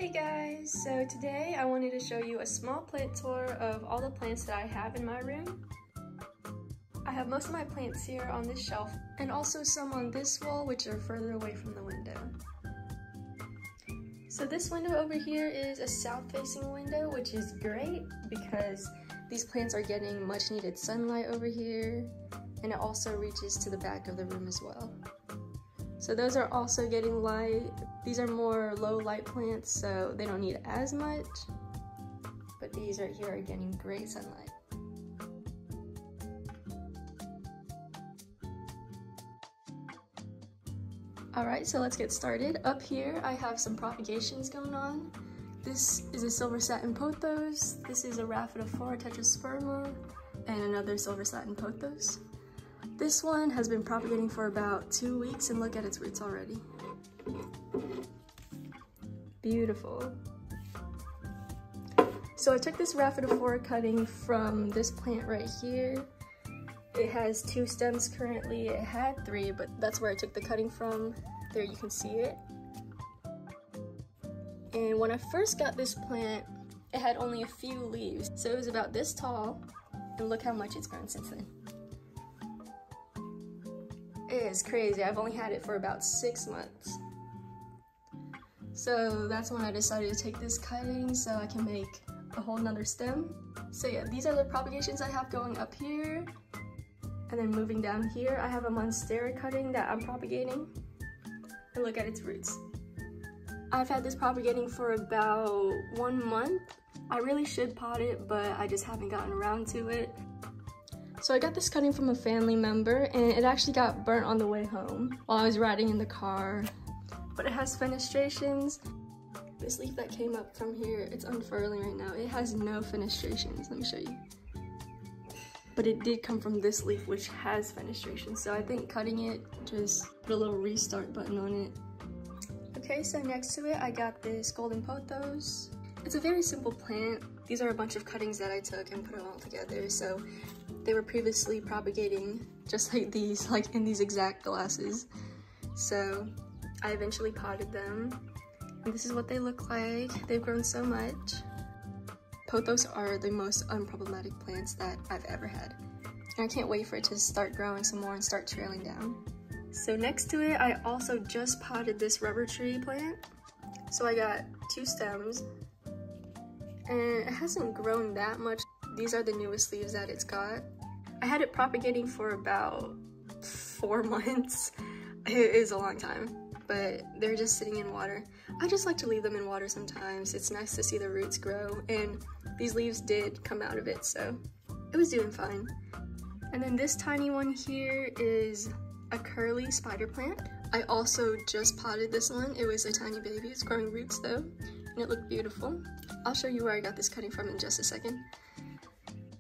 Hey guys, so today I wanted to show you a small plant tour of all the plants that I have in my room. I have most of my plants here on this shelf and also some on this wall which are further away from the window. So this window over here is a south-facing window, which is great because these plants are getting much needed sunlight over here, and it also reaches to the back of the room as well. So those are also getting light. These are more low light plants, so they don't need as much, but these right here are getting great sunlight. Alright, so let's get started. Up here I have some propagations going on. This is a silver satin pothos, this is a Rhaphidophora tetrasperma, and another silver satin pothos. This one has been propagating for about 2 weeks and look at its roots already. Beautiful. So I took this Rhaphidophora cutting from this plant right here. It has 2 stems currently. It had 3, but that's where I took the cutting from. There you can see it. And when I first got this plant, it had only a few leaves. So it was about this tall, and look how much it's grown since then. It is crazy. I've only had it for about 6 months. So that's when I decided to take this cutting so I can make a whole nother stem. So yeah, these are the propagations I have going up here. And then moving down here, I have a Monstera cutting that I'm propagating. And look at its roots. I've had this propagating for about 1 month. I really should pot it, but I just haven't gotten around to it. So I got this cutting from a family member, and it actually got burnt on the way home while I was riding in the car. But it has fenestrations. This leaf that came up from here, it's unfurling right now. It has no fenestrations, let me show you. But it did come from this leaf, which has fenestrations. So I think cutting it, just put a little restart button on it. Okay, so next to it, I got this golden pothos. It's a very simple plant. These are a bunch of cuttings that I took and put them all together. So they were previously propagating just like these, like in these exact glasses. So I eventually potted them. And this is what they look like. They've grown so much. Pothos are the most unproblematic plants that I've ever had. And I can't wait for it to start growing some more and start trailing down. So next to it, I also just potted this rubber tree plant. So I got 2 stems. And it hasn't grown that much. These are the newest leaves that it's got. I had it propagating for about 4 months. It is a long time, but they're just sitting in water. I just like to leave them in water sometimes. It's nice to see the roots grow, and these leaves did come out of it, so it was doing fine. And then this tiny one here is a curly spider plant. I also just potted this one. It was a tiny baby. It's growing roots though, and it looked beautiful. I'll show you where I got this cutting from in just a second.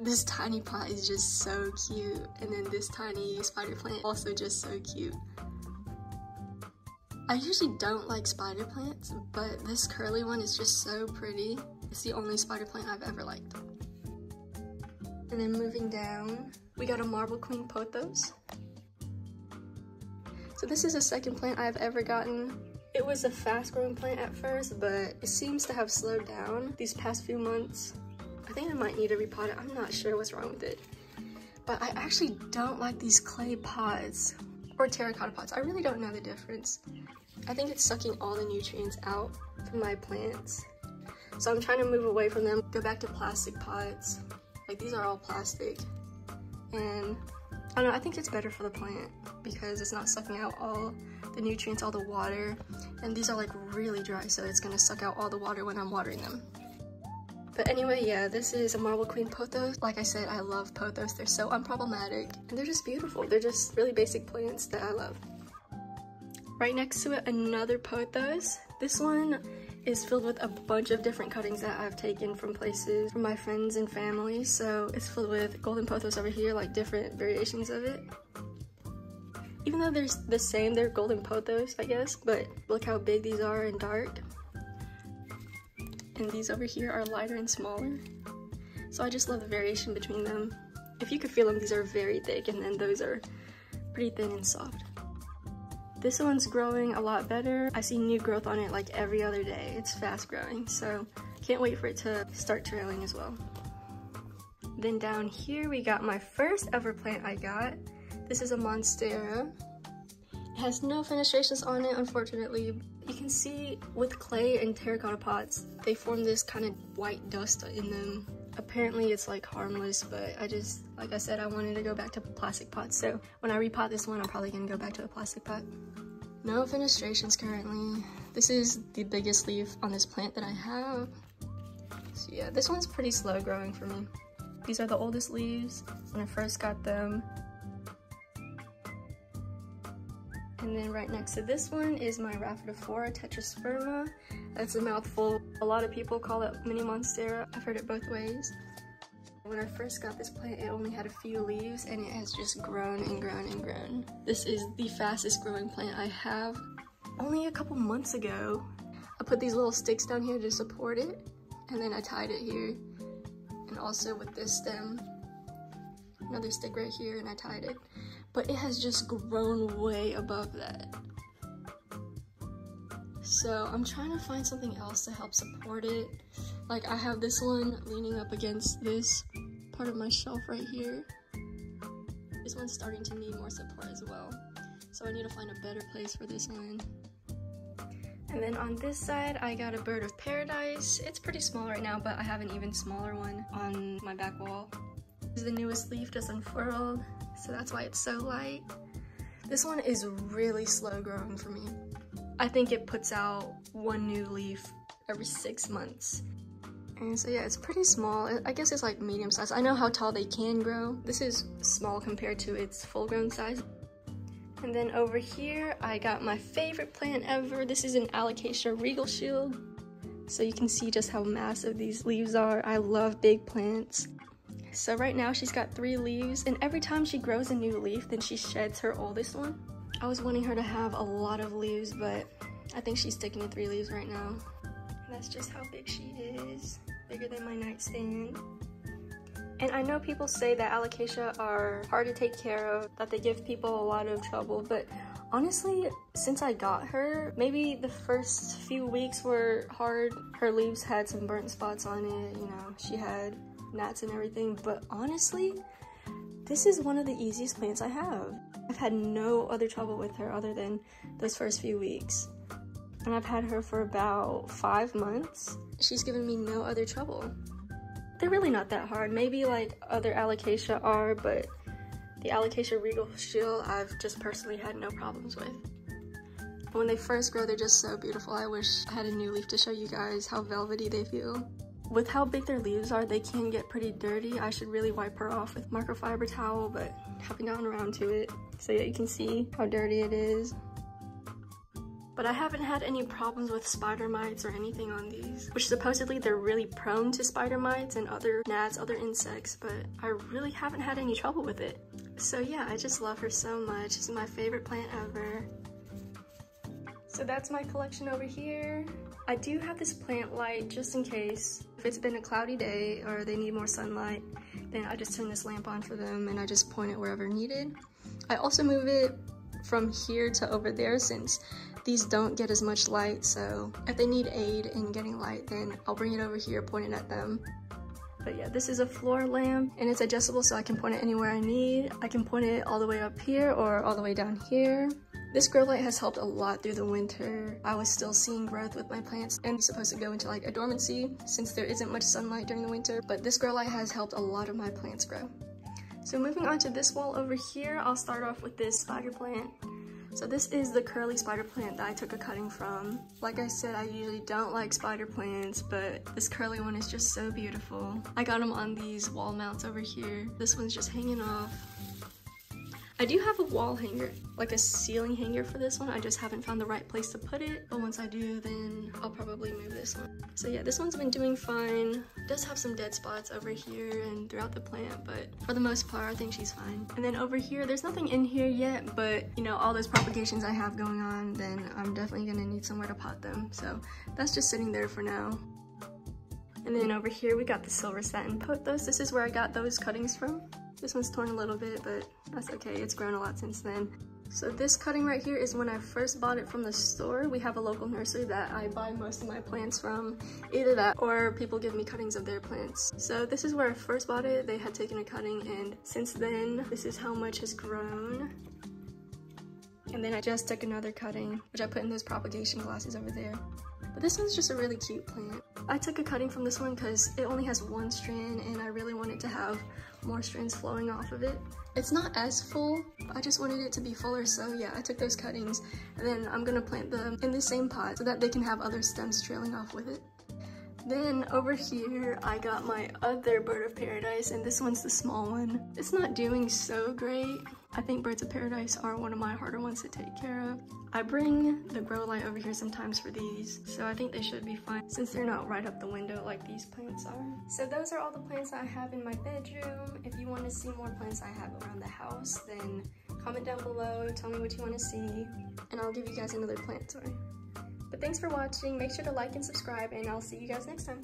This tiny pot is just so cute, and then this tiny spider plant also just so cute. I usually don't like spider plants, but this curly one is just so pretty. It's the only spider plant I've ever liked. And then moving down, we got a marble queen pothos. So this is the second plant I've ever gotten. It was a fast-growing plant at first, but it seems to have slowed down these past few months. I think I might need to repot it. I'm not sure what's wrong with it. But I actually don't like these clay pots or terracotta pots. I really don't know the difference. I think it's sucking all the nutrients out from my plants. So I'm trying to move away from them, go back to plastic pots. Like these are all plastic. And I don't know, I think it's better for the plant because it's not sucking out all the nutrients, all the water. And these are like really dry, so it's gonna suck out all the water when I'm watering them. But anyway, yeah, this is a marble queen pothos. Like I said, I love pothos. They're so unproblematic and they're just beautiful. They're just really basic plants that I love. Right next to it, another pothos. This one is filled with a bunch of different cuttings that I've taken from places, from my friends and family. So it's filled with golden pothos over here, like different variations of it. Even though they're the same, they're golden pothos, I guess, but look how big these are and dark. And these over here are lighter and smaller. So I just love the variation between them. If you could feel them, these are very thick, and then those are pretty thin and soft. This one's growing a lot better. I see new growth on it like every other day. It's fast growing, so can't wait for it to start trailing as well. Then down here we got my first ever plant I got. This is a Monstera. It has no fenestrations on it, unfortunately. You can see with clay and terracotta pots, they form this kind of white dust in them. Apparently it's like harmless, but like I said, I wanted to go back to plastic pots. So when I repot this one, I'm probably gonna go back to a plastic pot. No fenestrations currently. This is the biggest leaf on this plant that I have. So yeah, this one's pretty slow growing for me. These are the oldest leaves when I first got them. And then right next to this one is my Rhaphidophora tetrasperma. That's a mouthful. A lot of people call it mini Monstera. I've heard it both ways. When I first got this plant, it only had a few leaves and it has just grown and grown and grown. This is the fastest growing plant I have. Only a couple months ago, I put these little sticks down here to support it, and then I tied it here. And also with this stem, another stick right here, and I tied it. But it has just grown way above that. So I'm trying to find something else to help support it. Like I have this one leaning up against this part of my shelf right here. This one's starting to need more support as well. So I need to find a better place for this one. And then on this side, I got a bird of paradise. It's pretty small right now, but I have an even smaller one on my back wall. This is the newest leaf just unfurled, so that's why it's so light. This one is really slow growing for me. I think it puts out one new leaf every 6 months. And so yeah, it's pretty small. I guess it's like medium size. I know how tall they can grow. This is small compared to its full grown size. And then over here, I got my favorite plant ever. This is an Alocasia Regal shield. So you can see just how massive these leaves are. I love big plants. So right now she's got 3 leaves, and every time she grows a new leaf, then she sheds her oldest one. I was wanting her to have a lot of leaves, but I think she's sticking to 3 leaves right now. And that's just how big she is. Bigger than my nightstand. And I know people say that Alocasia are hard to take care of, that they give people a lot of trouble, but honestly, since I got her, maybe the first few weeks were hard. Her leaves had some burnt spots on it, you know, she had gnats and everything, but honestly, this is one of the easiest plants I have. I've had no other trouble with her other than those first few weeks. And I've had her for about 5 months. She's given me no other trouble. They're really not that hard. Maybe like other Alocasia are, but the Alocasia Regal shield I've just personally had no problems with. When they first grow, they're just so beautiful. I wish I had a new leaf to show you guys how velvety they feel. With how big their leaves are, they can get pretty dirty. I should really wipe her off with microfiber towel, but haven't gotten around to it. So yeah, you can see how dirty it is. But I haven't had any problems with spider mites or anything on these, which supposedly they're really prone to spider mites and other gnats, other insects, but I really haven't had any trouble with it. So yeah, I just love her so much. She's my favorite plant ever. So that's my collection over here. I do have this plant light just in case. If it's been a cloudy day or they need more sunlight, then I just turn this lamp on for them and I just point it wherever needed. I also move it from here to over there since these don't get as much light, so if they need aid in getting light, then I'll bring it over here, point it at them. But yeah, this is a floor lamp and it's adjustable so I can point it anywhere I need. I can point it all the way up here or all the way down here. This grow light has helped a lot through the winter. I was still seeing growth with my plants and it's supposed to go into like a dormancy since there isn't much sunlight during the winter, but this grow light has helped a lot of my plants grow. So moving on to this wall over here, I'll start off with this spider plant. So this is the curly spider plant that I took a cutting from. Like I said, I usually don't like spider plants, but this curly one is just so beautiful. I got them on these wall mounts over here. This one's just hanging off. I do have a wall hanger, like a ceiling hanger for this one. I just haven't found the right place to put it, but once I do, then I'll probably move this one. So yeah, this one's been doing fine. It does have some dead spots over here and throughout the plant, but for the most part, I think she's fine. And then over here, there's nothing in here yet, but you know, all those propagations I have going on, then I'm definitely gonna need somewhere to pot them. So that's just sitting there for now. And then over here, we got the silver satin pothos. This is where I got those cuttings from. This one's torn a little bit, but that's okay. It's grown a lot since then. So this cutting right here is when I first bought it from the store. We have a local nursery that I buy most of my plants from. Either that or people give me cuttings of their plants. So this is where I first bought it. They had taken a cutting, and since then, this is how much has grown. And then I just took another cutting, which I put in those propagation glasses over there. But this one's just a really cute plant. I took a cutting from this one because it only has one strand and I really wanted to have more strands flowing off of it. It's not as full, but I just wanted it to be fuller, so yeah, I took those cuttings and then I'm gonna plant them in the same pot so that they can have other stems trailing off with it. Then over here, I got my other bird of paradise, and this one's the small one. It's not doing so great. I think birds of paradise are one of my harder ones to take care of. I bring the grow light over here sometimes for these, so I think they should be fine since they're not right up the window like these plants are. So those are all the plants I have in my bedroom. If you want to see more plants I have around the house, then comment down below, tell me what you want to see, and I'll give you guys another plant tour. But thanks for watching, make sure to like and subscribe, and I'll see you guys next time.